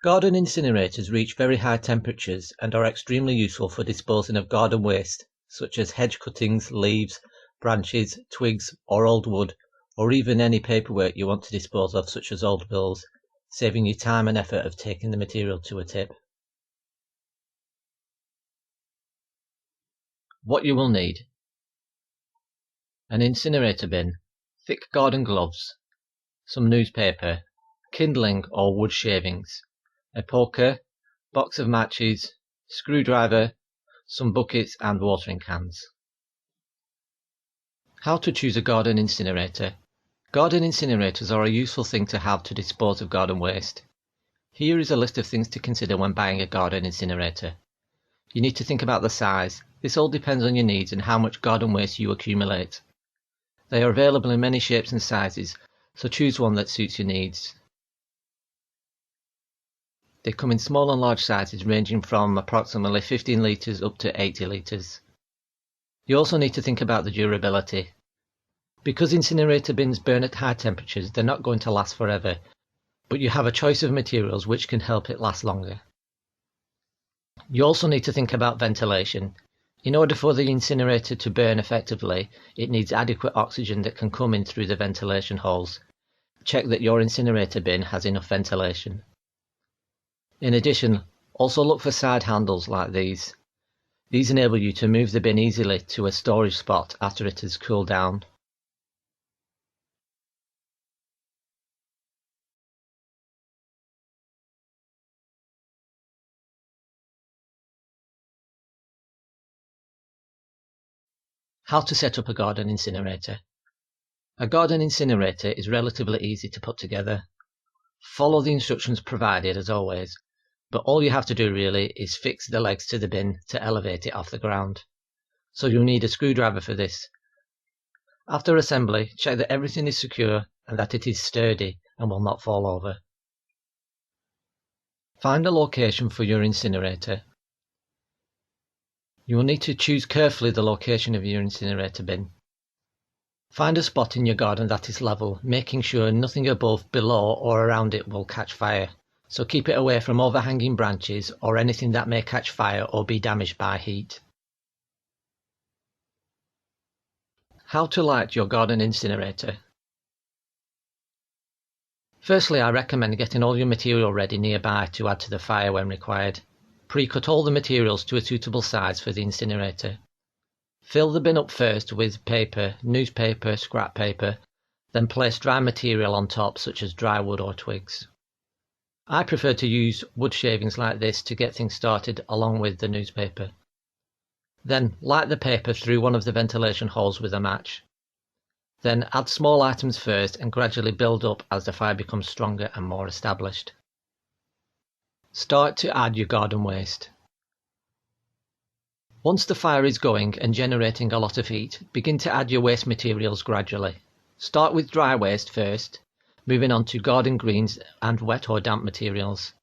Garden incinerators reach very high temperatures and are extremely useful for disposing of garden waste, such as hedge cuttings, leaves, branches, twigs, or old wood, or even any paperwork you want to dispose of, such as old bills, saving you time and effort of taking the material to a tip. What you will need: an incinerator bin, thick garden gloves, some newspaper, kindling or wood shavings, a poker, box of matches, screwdriver, some buckets and watering cans. How to choose a garden incinerator. Garden incinerators are a useful thing to have to dispose of garden waste. Here is a list of things to consider when buying a garden incinerator. You need to think about the size. This all depends on your needs and how much garden waste you accumulate. They are available in many shapes and sizes, so choose one that suits your needs. They come in small and large sizes ranging from approximately 15 litres up to 80 litres. You also need to think about the durability. Because incinerator bins burn at high temperatures, they're not going to last forever, but you have a choice of materials which can help it last longer. You also need to think about ventilation. In order for the incinerator to burn effectively, it needs adequate oxygen that can come in through the ventilation holes. Check that your incinerator bin has enough ventilation. In addition, also look for side handles like these. These enable you to move the bin easily to a storage spot after it has cooled down. How to set up a garden incinerator. A garden incinerator is relatively easy to put together. Follow the instructions provided as always, but all you have to do really is fix the legs to the bin to elevate it off the ground. So you'll need a screwdriver for this. After assembly, check that everything is secure and that it is sturdy and will not fall over. Find a location for your incinerator. You will need to choose carefully the location of your incinerator bin. Find a spot in your garden that is level, making sure nothing above, below or around it will catch fire, so keep it away from overhanging branches or anything that may catch fire or be damaged by heat. How to light your garden incinerator. Firstly, I recommend getting all your material ready nearby to add to the fire when required. Pre-cut all the materials to a suitable size for the incinerator. Fill the bin up first with paper, newspaper, scrap paper, then place dry material on top such as dry wood or twigs. I prefer to use wood shavings like this to get things started along with the newspaper. Then light the paper through one of the ventilation holes with a match. Then add small items first and gradually build up as the fire becomes stronger and more established. Start to add your garden waste. Once the fire is going and generating a lot of heat, begin to add your waste materials gradually. Start with dry waste first, moving on to garden greens and wet or damp materials.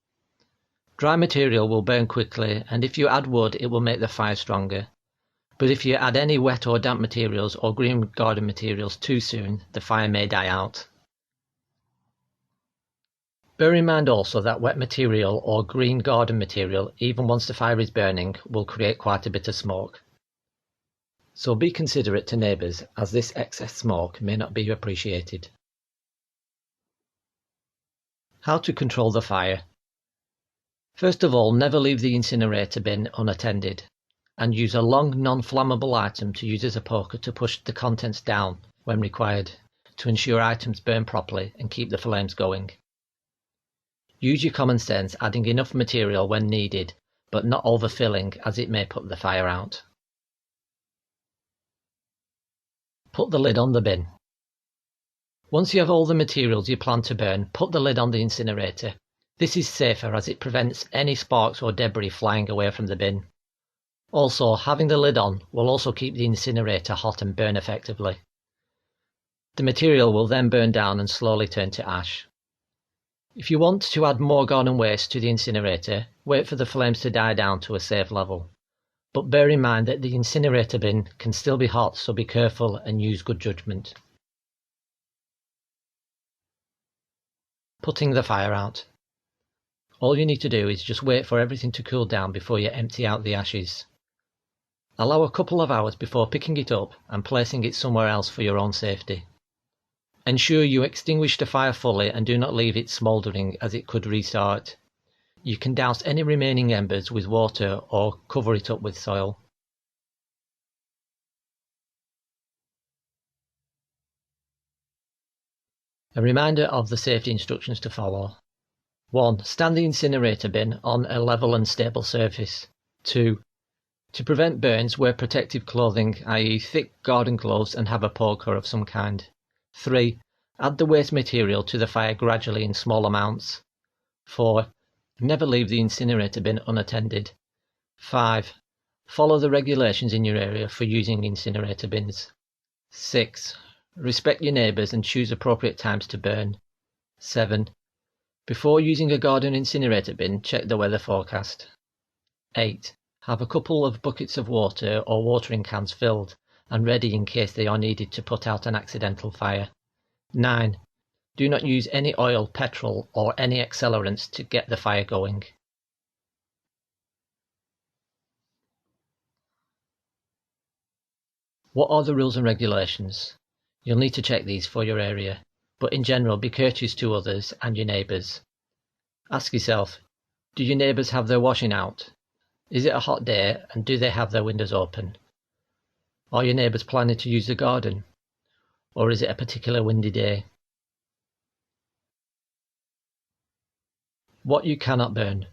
Dry material will burn quickly, and if you add wood it will make the fire stronger. But if you add any wet or damp materials or green garden materials too soon, the fire may die out. Bear in mind also that wet material or green garden material, even once the fire is burning, will create quite a bit of smoke. So be considerate to neighbours, as this excess smoke may not be appreciated. How to control the fire. First of all, never leave the incinerator bin unattended, and use a long non-flammable item to use as a poker to push the contents down when required, to ensure items burn properly and keep the flames going. Use your common sense, adding enough material when needed, but not overfilling, as it may put the fire out. Put the lid on the bin. Once you have all the materials you plan to burn, put the lid on the incinerator. This is safer as it prevents any sparks or debris flying away from the bin. Also, having the lid on will also keep the incinerator hot and burn effectively. The material will then burn down and slowly turn to ash. If you want to add more garden waste to the incinerator, wait for the flames to die down to a safe level. But bear in mind that the incinerator bin can still be hot, so be careful and use good judgment. Putting the fire out. All you need to do is just wait for everything to cool down before you empty out the ashes. Allow a couple of hours before picking it up and placing it somewhere else for your own safety. Ensure you extinguish the fire fully and do not leave it smouldering, as it could restart. You can douse any remaining embers with water or cover it up with soil. A reminder of the safety instructions to follow. 1. Stand the incinerator bin on a level and stable surface. 2. To prevent burns, wear protective clothing, i.e. thick garden gloves, and have a poker of some kind. 3. Add the waste material to the fire gradually in small amounts. 4. Never leave the incinerator bin unattended. 5. Follow the regulations in your area for using incinerator bins. 6. Respect your neighbours and choose appropriate times to burn. 7. Before using a garden incinerator bin, check the weather forecast. 8. Have a couple of buckets of water or watering cans filled and ready in case they are needed to put out an accidental fire. 9. Do not use any oil, petrol or any accelerants to get the fire going. What are the rules and regulations? You'll need to check these for your area, but in general be courteous to others and your neighbours. Ask yourself, do your neighbours have their washing out? Is it a hot day and do they have their windows open? Are your neighbours planning to use the garden? Or is it a particular windy day? What you cannot burn.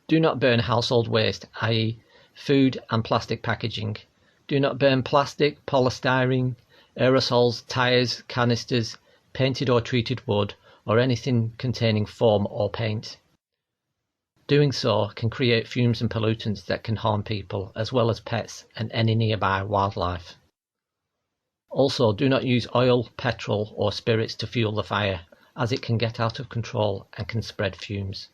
Do not burn household waste, i.e. food and plastic packaging. Do not burn plastic, polystyrene, aerosols, tyres, canisters, painted or treated wood, or anything containing foam or paint. Doing so can create fumes and pollutants that can harm people, as well as pets and any nearby wildlife. Also, do not use oil, petrol, or spirits to fuel the fire, as it can get out of control and can spread fumes.